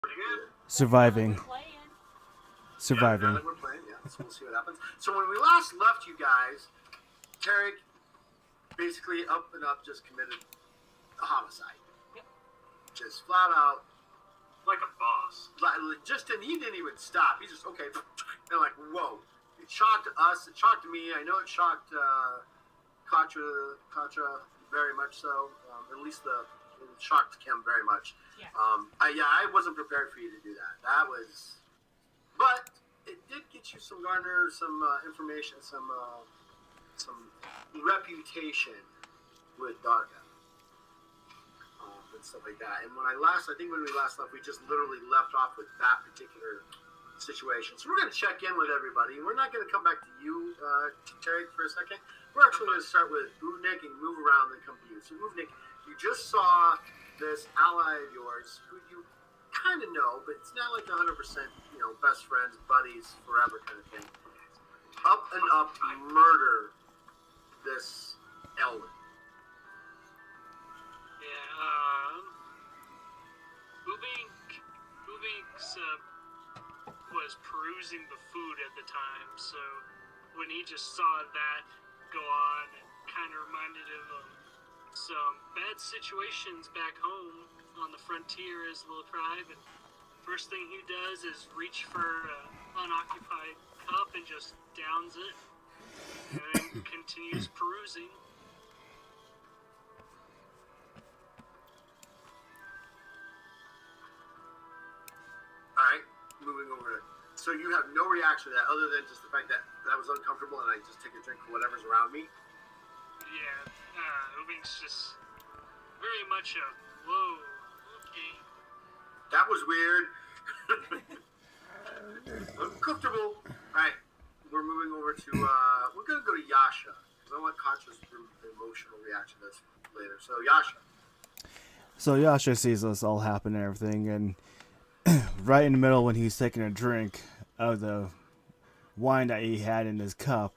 Pretty good. Surviving. Yeah, now that we're playing, yeah. So we'll see what happens. So when we last left you guys, Tarek basically up and up just committed a homicide. Yep. Just flat out. Like a boss. He didn't even stop. He just, okay. And like, whoa. It shocked us. It shocked me. I know it shocked Katra very much so. At least it shocked Kim very much. Yeah. I wasn't prepared for you to do that. That was... But it did get you some information, some reputation with Darga and stuff like that. And I think when we last left, we just literally left off with that particular situation. So we're going to check in with everybody. We're not going to come back to you, Tarek, for a second. We're actually going to start with Uvnik and move around and come to you. So Uvnik, you just saw this ally of yours who you kind of know, but it's not like 100%, best friends, buddies, forever kind of thing. Up and up murder this Elwyn. Yeah, Ubinks was perusing the food at the time, so when he just saw that go on, it kind of reminded him of some bad situations back home on the frontier as a little tribe, and first thing he does is reach for an unoccupied cup and just downs it, and then continues perusing. Alright, moving over. So you have no reaction to that other than just the fact that was uncomfortable and I just take a drink of whatever's around me? Yeah, Ubinks just very much a, whoa, okay. That was weird. Uncomfortable. Alright, we're moving over to, we're going to go to Yasha. Because I want Contra's emotional reaction to this later. So, Yasha. So Yasha sees this all happen and everything, and right in the middle when he's taking a drink of the wine that he had in his cup,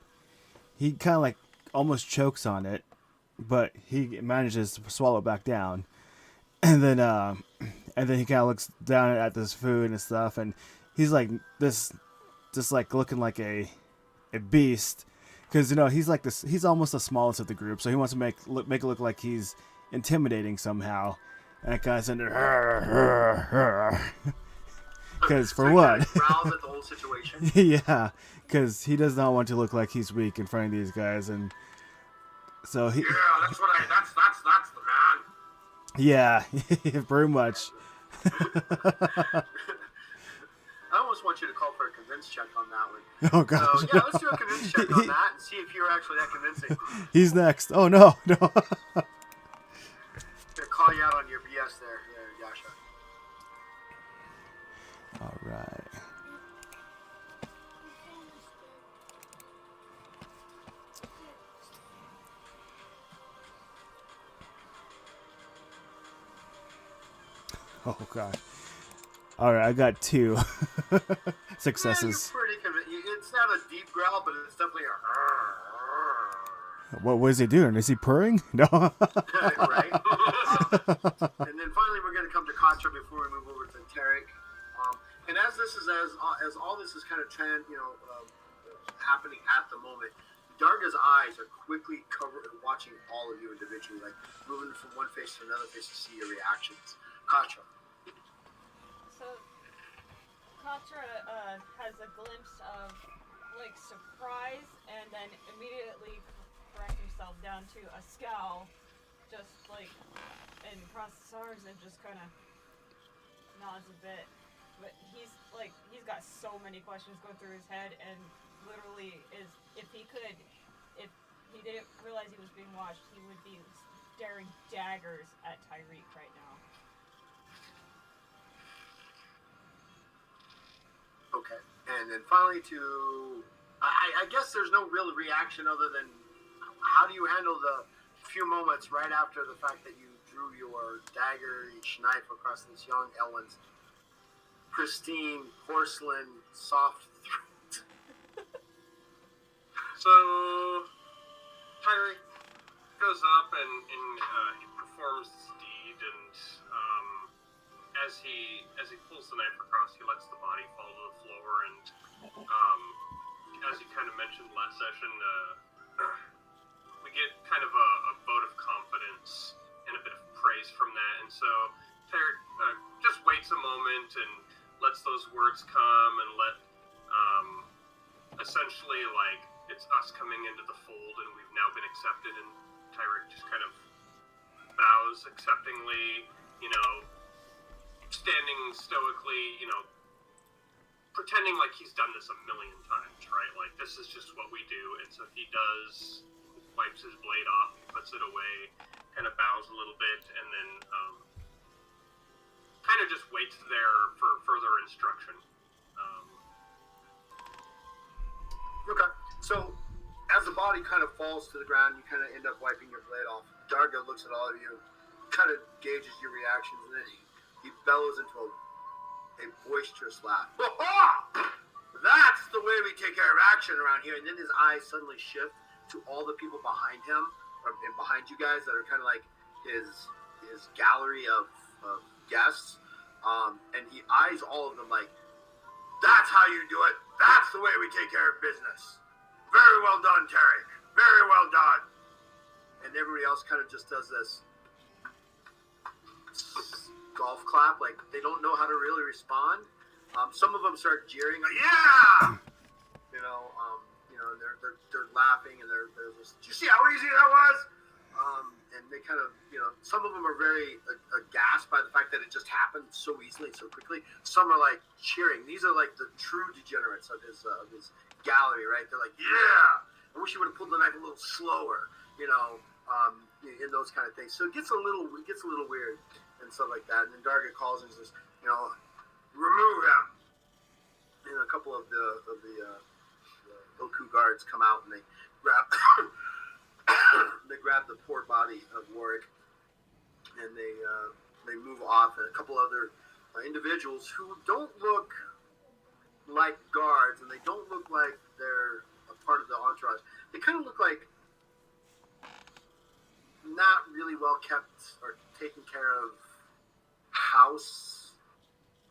he kind of like almost chokes on it, but he manages to swallow it back down. And then he kind of looks down at this food and stuff, and he's like just like looking like a beast, because he's like this. He's almost the smallest of the group, so he wants to make it look like he's intimidating somehow. And that guy's in there, because for what? Growls at the whole situation. Yeah, because he does not want to look like he's weak in front of these guys, and so he. Yeah, that's the man. Yeah, very much. I almost want you to call for a convince check on that one. Oh gosh. So yeah, let's do a convince check on that and see if you're actually that convincing. He's next. Oh no. I'm gonna call you out on your BS there, Yasha. All right. Oh god. All right, I got 2 successes. Yeah, you're pretty it's not a deep growl, but it's definitely a. What is he doing? Is he purring? No. Right. And then finally, we're going to come to Contra before we move over to Tarek. And as this is as all this is kind of happening at the moment, Darga's eyes are quickly watching all of you individually, like moving from one face to another face to see your reactions. Contra. So, Contra has a glimpse of like surprise, and then immediately correct himself down to a scowl, just like, and crosses his arms and just kind of nods a bit. But he's got so many questions going through his head, and literally if he didn't realize he was being watched, he would be staring daggers at Tyreek right now. Okay, and then finally I guess there's no real reaction other than how do you handle the few moments right after the fact that you drew your dagger, each knife across this young Ellen's pristine porcelain soft throat. So Tyreek goes up and he performs this deed, and as he pulls the knife across, he lets the body fall to the floor, and as you kind of mentioned last session, we get kind of a vote of confidence and a bit of praise from that, and so Tarek just waits a moment and lets those words come and let essentially like it's us coming into the fold and we've now been accepted, and Tarek just kind of bows acceptingly, standing stoically, pretending like he's done this a million times, right? Like, this is just what we do. And so he wipes his blade off, puts it away, kind of bows a little bit, and then kind of just waits there for further instruction. Okay. So, as the body kind of falls to the ground, you kind of end up wiping your blade off. Darga looks at all of you, kind of gauges your reactions, and then he bellows into a boisterous laugh. That's the way we take care of action around here. And then his eyes suddenly shift to all the people behind him, and behind you guys that are kind of like his gallery of guests. And he eyes all of them like, that's how you do it. That's the way we take care of business. Very well done, Tarek. Very well done. And everybody else kind of just does this golf clap, like they don't know how to really respond. Some of them start jeering, like, yeah! And they're laughing, and they're just, did you see how easy that was? And they kind of, some of them are very aghast by the fact that it just happened so easily and so quickly. Some are like cheering. These are like the true degenerates of his gallery, right? They're like, yeah! I wish you would have pulled the knife a little slower, in those kind of things. So it gets a little weird and stuff like that. And then Darga calls and says, remove him. And a couple of the Oku guards come out and they grab the poor body of Warwick, and they move off. And a couple other individuals who don't look like guards, and they don't look like they're a part of the entourage. They kind of look like not really well kept or taken care of house.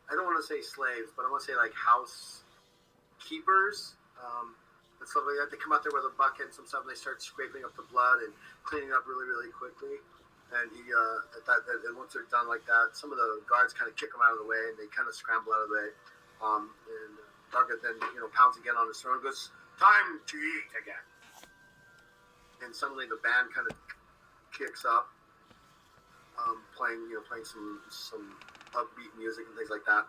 I don't want to say slaves, but I want to say like housekeepers and stuff like that. They come out there with a bucket and some stuff, and they start scraping up the blood and cleaning up really, really quickly. And and once they're done like that, some of the guards kind of kick them out of the way, and they kind of scramble out of the way. And Darga then pounds again on his throne and goes, "Time to eat again." And suddenly the band kind of kicks up, playing some upbeat music and things like that.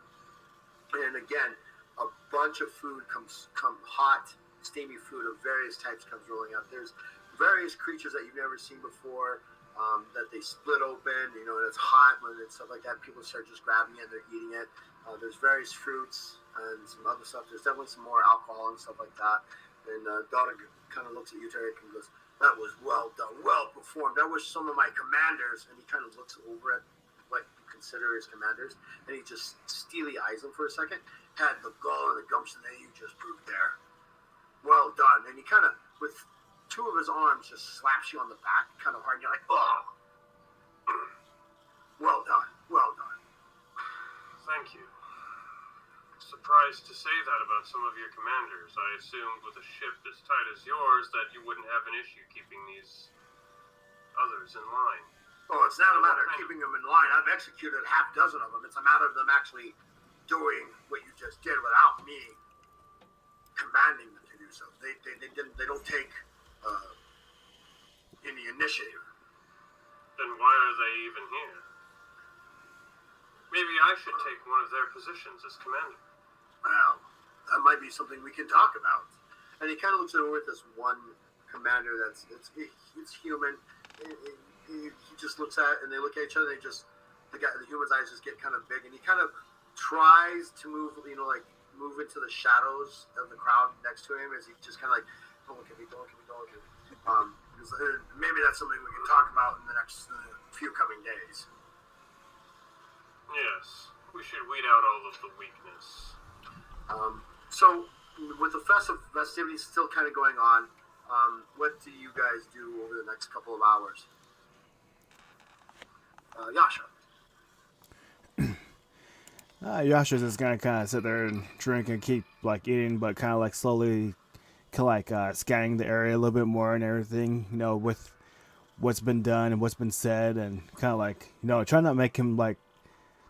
And again, a bunch of food comes hot, steamy food of various types comes rolling out. There's various creatures that you've never seen before, that they split open, and it's hot when it's stuff like that. People start just grabbing it, they're eating it. There's various fruits and some other stuff. There's definitely some more alcohol and stuff like that. And Dada kind of looks at you, Tarek, and goes, "That was well done, well performed. That was some of my commanders." And he kind of looks over at what you consider his commanders, and he just steely eyes them for a second. "Had the gall and the gumption that you just proved there. Well done." And he kind of, with two of his arms, just slaps you on the back kind of hard. And you're like, "Oh, well done, well done." Thank you. Surprised to say that about some of your commanders. I assumed with a ship as tight as yours that you wouldn't have an issue keeping these others in line. Oh, it's not a matter of keeping them in line. I've executed a half dozen of them. It's a matter of them actually doing what you just did without me commanding them to do so. They don't take any initiative. Then why are they even here? Maybe I should take one of their positions as commander. Well, that might be something we can talk about. And he kind of looks over at this one commander it's human. He just looks at it, and they look at each other. The human's eyes just get kind of big, and he kind of tries to move, move into the shadows of the crowd next to him, as he just kind of like, "Don't look at me, don't look at me, don't look at me." Maybe that's something we can talk about in the next few coming days. Yes, we should weed out all of the weakness. So, with the festivities still kind of going on, what do you guys do over the next couple of hours? Yasha. Yasha's just gonna kind of sit there and drink and keep like eating, but kind of like slowly, like scanning the area a little bit more and everything. You know, with what's been done and what's been said, and kind of like try not to make him like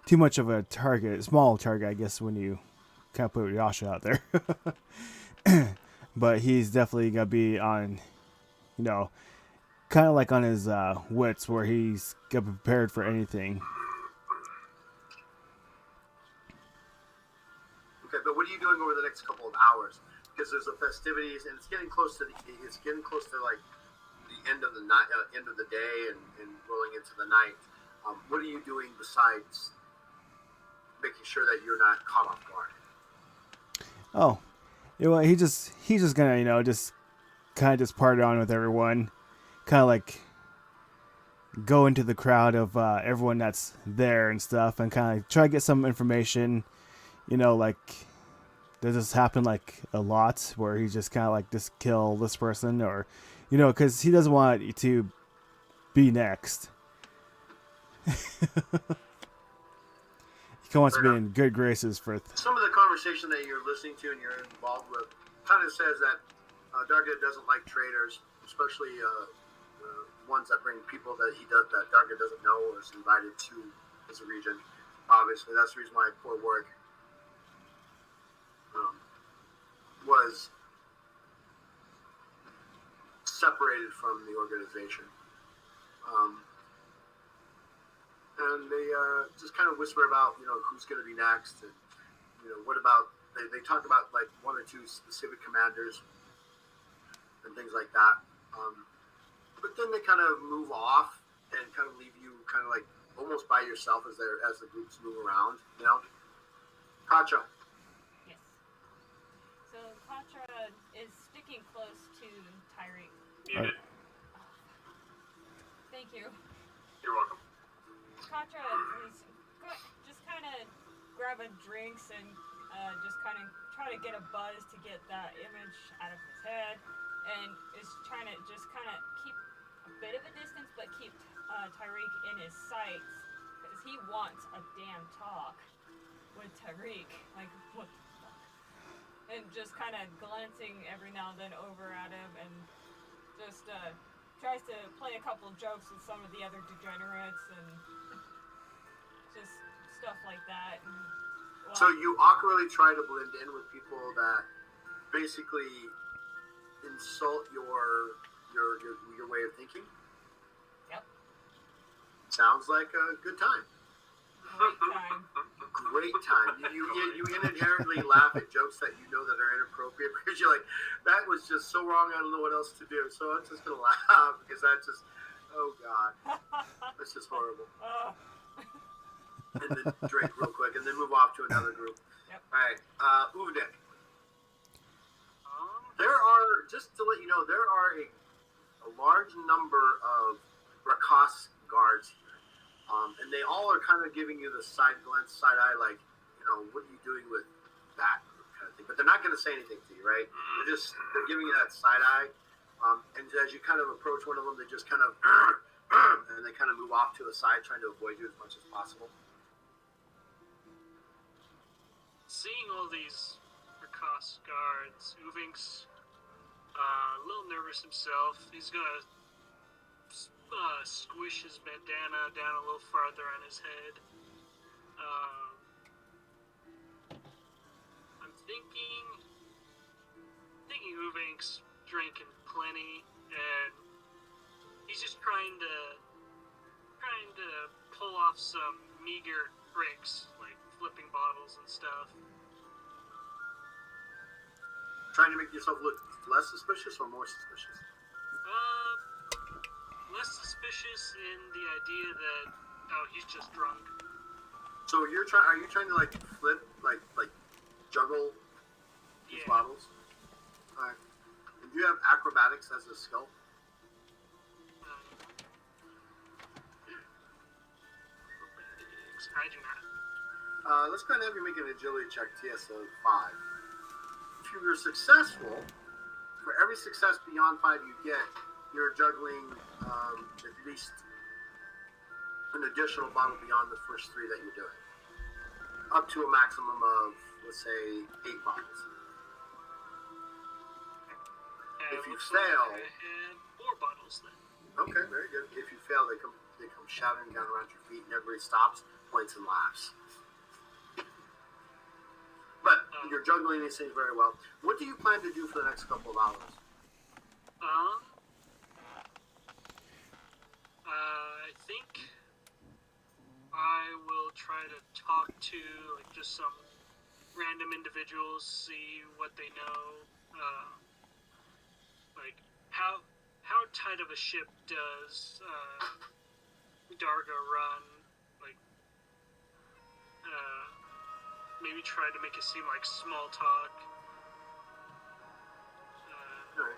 too much of a target, small target, I guess, when you kind of put Yasha out there. But he's definitely gonna be on, kind of like on his wits, where he's get prepared for anything. Okay, but what are you doing over the next couple of hours? Because there's the festivities, and it's getting close to like the end of the night, end of the day, and rolling into the night. What are you doing besides making sure that you're not caught off guard? Oh, he's just gonna just kind of just party on with everyone, kind of like go into the crowd of everyone that's there and stuff, and kind of try to get some information. Like, does this happen like a lot where he's just kind of like just kill this person, or because he doesn't want you to be next. He wants to be in good graces for some of the conversation that you're listening to and you're involved with kind of says that Darga doesn't like traitors, especially ones that bring people that Darga doesn't know or is invited to his region. Obviously, that's the reason why poor Warwick was separated from the organization. And they just kind of whisper about, who's going to be next, and what about they talk about like one or two specific commanders and things like that. But then they kind of move off and kind of leave you kind of like almost by yourself as the groups move around. Katja. Yes. So Katra is sticking close to Tyreek. Muted. Thank you. You're welcome. Katra is just kind of grabbing drinks and just kind of try to get a buzz to get that image out of his head, and is trying to just kind of keep a bit of a distance, but keep Tyreek in his sights, because he wants a damn talk with Tyreek. Like, what the fuck? And just kind of glancing every now and then over at him, and just tries to play a couple jokes with some of the other degenerates, and just stuff like that. And, well, So you awkwardly try to blend in with people that basically insult your way of thinking. Yep. Sounds like a good time. Great time. Great time. You inherently laugh at jokes that that are inappropriate because you're like, that was just so wrong. I don't know what else to do. So I'm just gonna laugh because that's just, oh god, that's just horrible. And then drink real quick, and then move off to another group. Yep. All right, Uvnik. There are, just to let you know, there are a large number of Rakas guards here, and they all are kind of giving you the side glance, side eye, like, what are you doing with that kind of thing? But they're not going to say anything to you, right? They're giving you that side eye, and as you kind of approach one of them, they just kind of, and they kind of move off to a side, trying to avoid you as much as possible. Seeing all these Rakas guards, Uvink's a little nervous himself. He's gonna squish his bandana down a little farther on his head. I'm thinking Uvink's drinking plenty, and he's just trying to pull off some meager tricks, like flipping bottles and stuff. Trying to make yourself look less suspicious or more suspicious? Less suspicious in the idea that, he's just drunk. So are you trying to like flip, like juggle these bottles? Alright. And do you have acrobatics as a skill? Acrobatics. I do not. Let's go ahead and have you make an agility check, TSO 5. If you were successful, for every success beyond 5 you get, you're juggling at least an additional bottle beyond the first 3 that you're doing. up to a maximum of, let's say, 8 bottles. If you fail, I had 4 bottles then. okay, very good. If you fail, they come shouting down around your feet, and everybody stops, points, and laughs. But you're juggling these things very well. What do you plan to do for the next couple of hours? I think I will try to talk to like just some random individuals, see what they know. Like how tight of a ship does Darga run? Like maybe try to make it seem like small talk. Alright.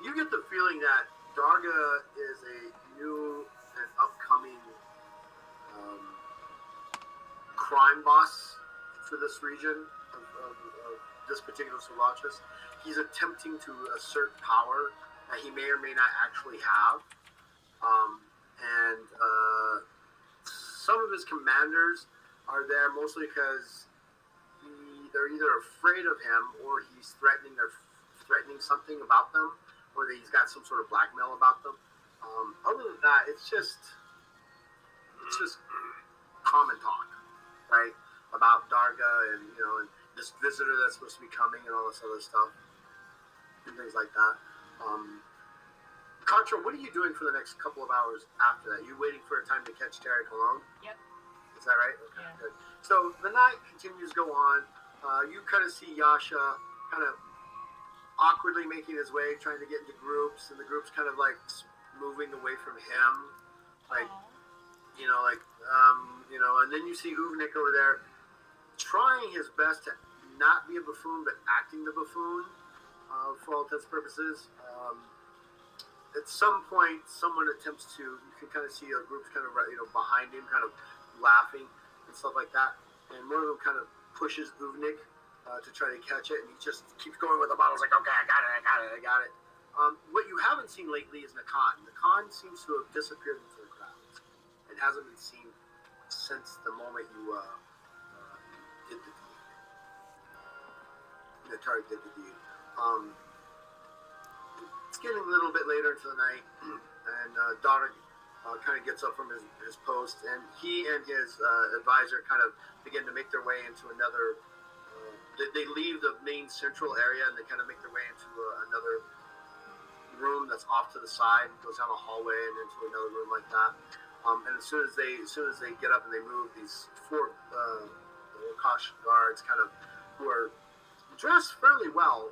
You get the feeling that Darga is a new and upcoming crime boss for this region of this particular Solachis. He's attempting to assert power that he may or may not actually have. And some of his commanders are there mostly because they're either afraid of him or he's threatening something about them, or that he's got some sort of blackmail about them. Other than that, it's just common talk, right? About Darga and and this visitor that's supposed to be coming and all this other stuff and things like that. Contra, what are you doing for the next couple of hours after that? You waiting for a time to catch Tarek alone? Yep. Is that right? Okay, Yeah. good. So the night continues to go on. You kind of see Yasha kind of awkwardly making his way, trying to get into groups, and the groups kind of like moving away from him, like and then you see Uvnik over there trying his best to not be a buffoon, but acting the buffoon for all intents and purposes. At some point, someone attempts to. You can kind of see a group kind of behind him, kind of laughing and stuff like that, and one of them kind of pushes Uvnik to try to catch it, and he just keeps going with the bottles like, okay, I got it. What you haven't seen lately is Nakan. Nakan seems to have disappeared into the crowds. It hasn't been seen since the moment you did the deed. Natari did the deed. It's getting a little bit later into the night, and Dara kind of gets up from his post, and he and his advisor kind of begin to make their way into another. They leave the main central area, and they kind of make their way into another room that's off to the side, goes down a hallway and into another room like that. And as soon as they get up and they move, these 4 Kosh guards, kind of who are dressed fairly well,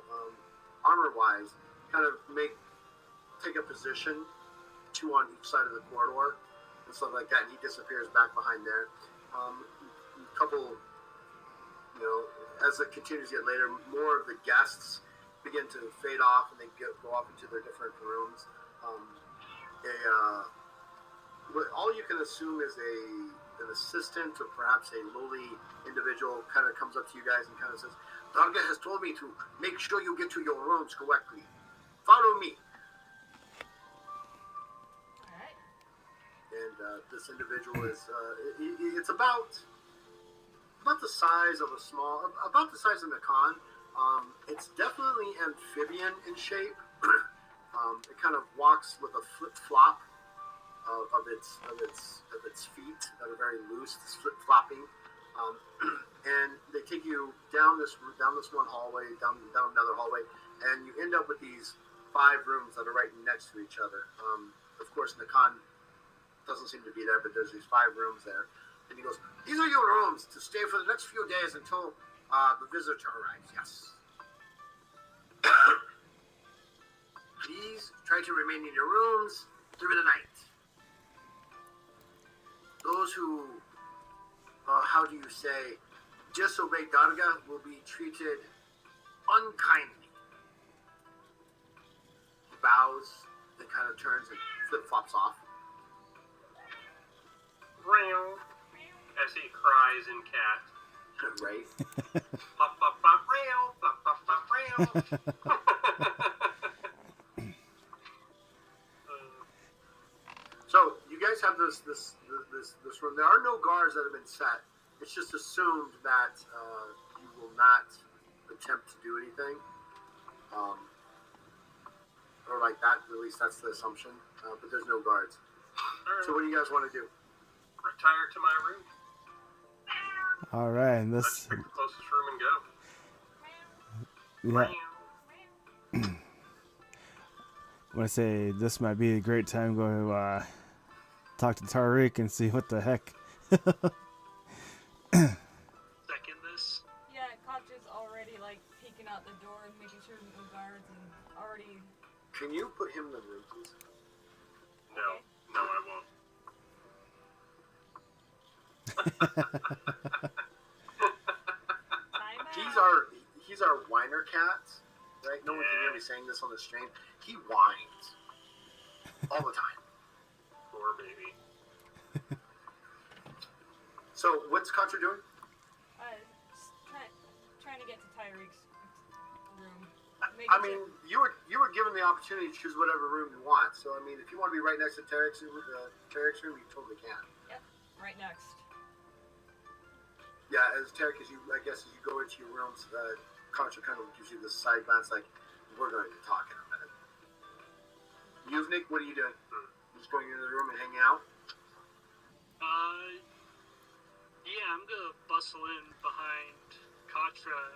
armor-wise, kind of take a position, 2 on each side of the corridor and stuff like that, and he disappears back behind there. A couple, as it continues to get later, more of the guests begin to fade off, and they go off into their different rooms. All you can assume is an assistant or perhaps a lowly individual kind of comes up to you guys and kind of says, Darga has told me to make sure you get to your rooms correctly. Follow me. Alright. And this individual is, it's about the size of about the size of Nakan. It's definitely amphibian in shape. It kind of walks with a flip-flop of its feet that are very loose. It's flip-flopping. And they take you down this one hallway, down another hallway, and you end up with these 5 rooms that are right next to each other. Of course, Nakan doesn't seem to be there, but there's these 5 rooms there. And he goes, these are your rooms to stay for the next few days until the visitor arrives. Yes. Please try to remain in your rooms through the night. Those who, how do you say, disobey Darga will be treated unkindly. He bows, then kind of turns and flip-flops off. As he cries in cat. Right? Pop, pop, pop, rail, pop, pop, pop, rail. So you guys have this room. There are no guards that have been set it's just assumed that you will not attempt to do anything. Or like that, at least that's the assumption. But there's no guards. Alright. So what do you guys want to do? Retire to my room. All right, and Let's this, pick the closest room and go. yeah, I want to say this might be a great time to go to talk to Tariq and see what the heck. Second this. Yeah, Concha's already like peeking out the door and making sure no guards and already. Can you put him in the room, please? No, no, I won't. Time He's our whiner cat, right? No one can hear me saying this on the stream. He whines all the time. Poor baby. So what's Contra doing? Trying to get to Tyreek's room. I mean, you were given the opportunity to choose whatever room you want. So I mean, if you want to be right next to Tarek's room, you totally can. Yep, right next. Yeah, as Tarek, as you go into your rooms, Contra kind of gives you this side glance, like we're going to talk in a minute. Yuvnik, what are you doing? You just going into the room and hanging out? Yeah, I'm gonna bustle in behind Katra.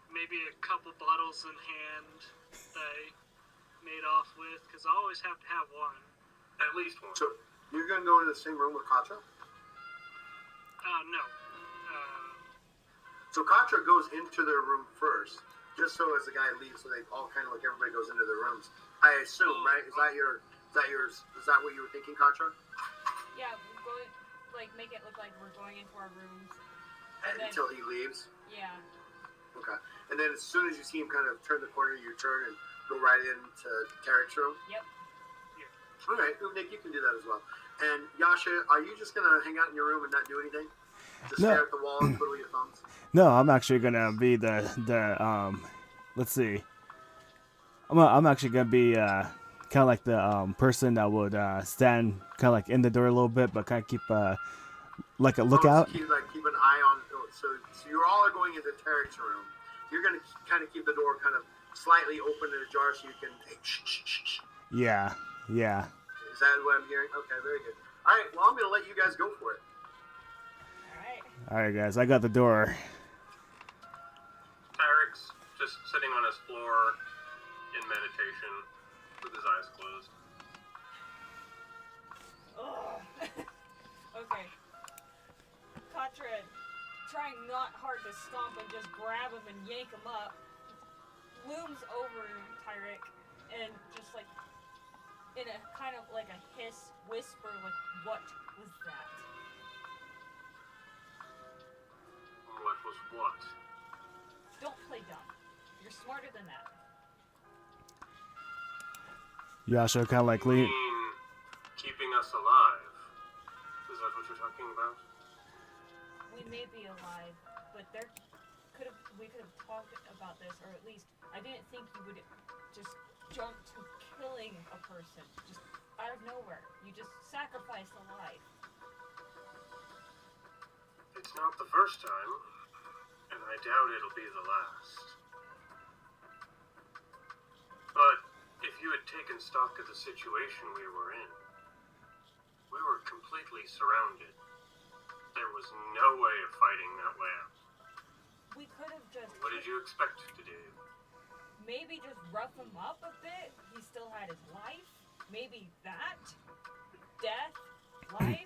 Maybe a couple bottles in hand that I made off with, because I always have to have one. At least one. So you're going to go into the same room with Contra? No. So Contra goes into their room first, just so as the guy leaves, so they all kind of like everybody goes into their rooms. I assume, right? Is that what you were thinking, Contra? Yeah, we're going like make it look like we're going into our rooms. And then, Until he leaves. yeah. Okay. And then as soon as you see him kind of turn the corner, you turn and go right into Tarek's room. Yep. All right, Nick, you can do that as well. And Yasha, are you just gonna hang out in your room and not do anything? Just No. stare at the wall and twiddle your thumbs? No, I'm actually gonna be the let's see. I'm actually gonna be kind of like the person that would stand kind of like in the door a little bit, but kind of keep like a lookout. Keep an eye on. So you all are going into Tarek's room. You're gonna kind of keep the door kind of slightly open and ajar so you can. Hey, shh, shh, shh, shh. Yeah. Is that what I'm hearing? Okay, very good. All right, well I'm gonna let you guys go for it. All right, guys, I got the door. Tarek's just sitting on his floor in meditation with his eyes closed. Ugh. Okay. Katra, trying not hard to stomp and just grab him and yank him up, looms over Tyrek and just like in a kind of like a hiss, whisper, like, what was that? What was what? Don't play dumb. You're smarter than that. Yasha kind of like You lean. mean keeping us alive? Is that what you're talking about? We may be alive, but we could have talked about this, or at least I didn't think you would just jump to killing a person just out of nowhere. You just sacrificed a life. It's not the first time, and I doubt it'll be the last. But if you had taken stock of the situation we were in, we were completely surrounded. There was no way of fighting that way out. We could have just What did you expect to do? maybe just rough him up a bit. He still had his life. Maybe that. Death. Life.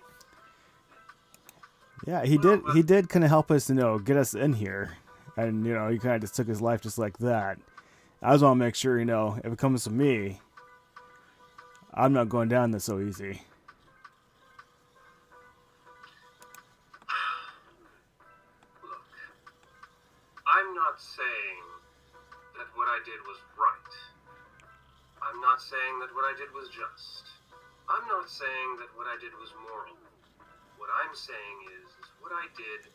Yeah, he did kind of help us, get us in here, and he kind of just took his life just like that. I just want to make sure, if it comes to me, I'm not going down this so easy. Look, I'm not saying that what I did was right. I'm not saying that what I did was just. I'm not saying that what I did was moral. What I'm saying is what I did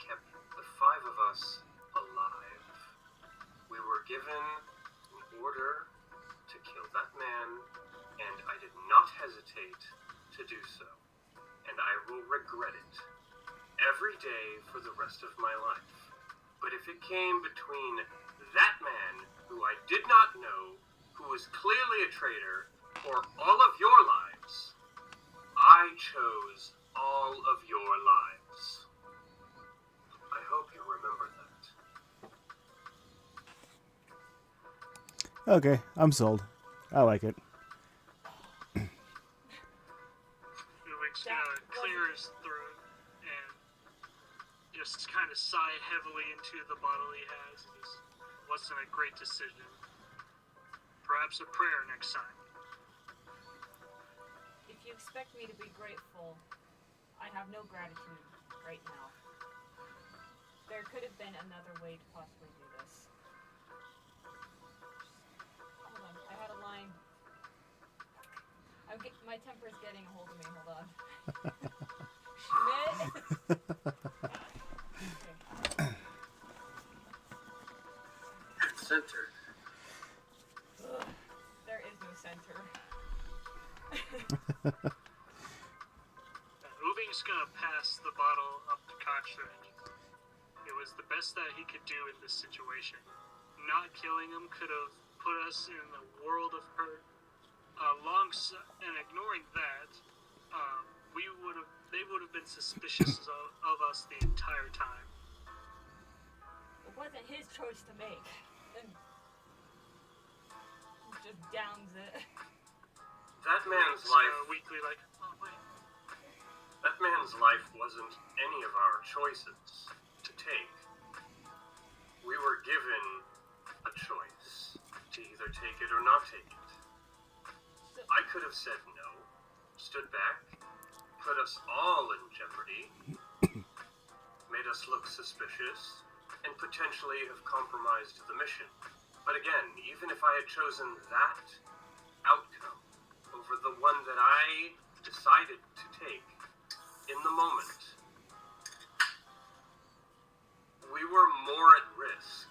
kept the five of us alive. We were given an order to kill that man, and I did not hesitate to do so. And I will regret it every day for the rest of my life. But if it came between that man, who I did not know, who was clearly a traitor, or all of your lives, I chose all of your lives. I hope you remember that. Okay, I'm sold. I like it. Ludwig's gonna clear his throat and just kind of sigh heavily into the bottle he has. Wasn't a great decision. Perhaps a prayer next time. If you expect me to be grateful, I have no gratitude right now. There could have been another way to possibly do this. Hold on, I had a line. My temper's getting a hold of me. Hold on. Schmidt. Okay. Center. Ugh, there is no center. Uving's gonna pass the bottle up to Katra. It was the best that he could do in this situation. Not killing him could have put us in a world of hurt. And ignoring that, they would have been suspicious of us the entire time. It wasn't his choice to make. And he just downs it. That man's So life, weakly, like, oh wait. that man's life wasn't any of our choices to take. We were given a choice to either take it or not take it. I could have said no, stood back, put us all in jeopardy, made us look suspicious, and potentially have compromised the mission. But again, even if I had chosen that outcome over the one that I decided to take in the moment, we were more at risk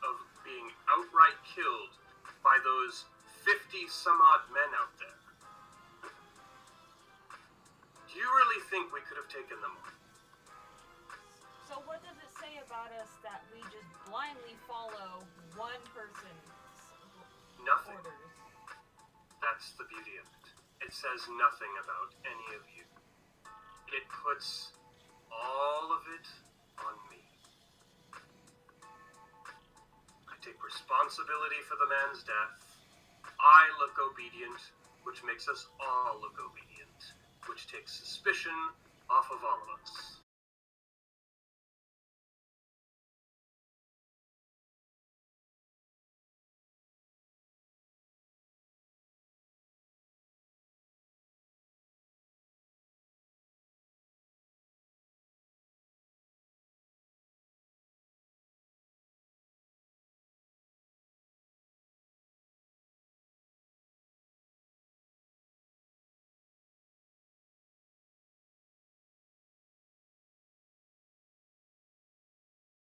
of being outright killed by those 50-some-odd men out there. Do you really think we could have taken them on? So what does it say about us that we just blindly follow one person's Nothing. orders? That's the beauty of it. It says nothing about any of you. It puts all of it on me. I take responsibility for the man's death. I look obedient, which makes us all look obedient, which takes suspicion off of all of us.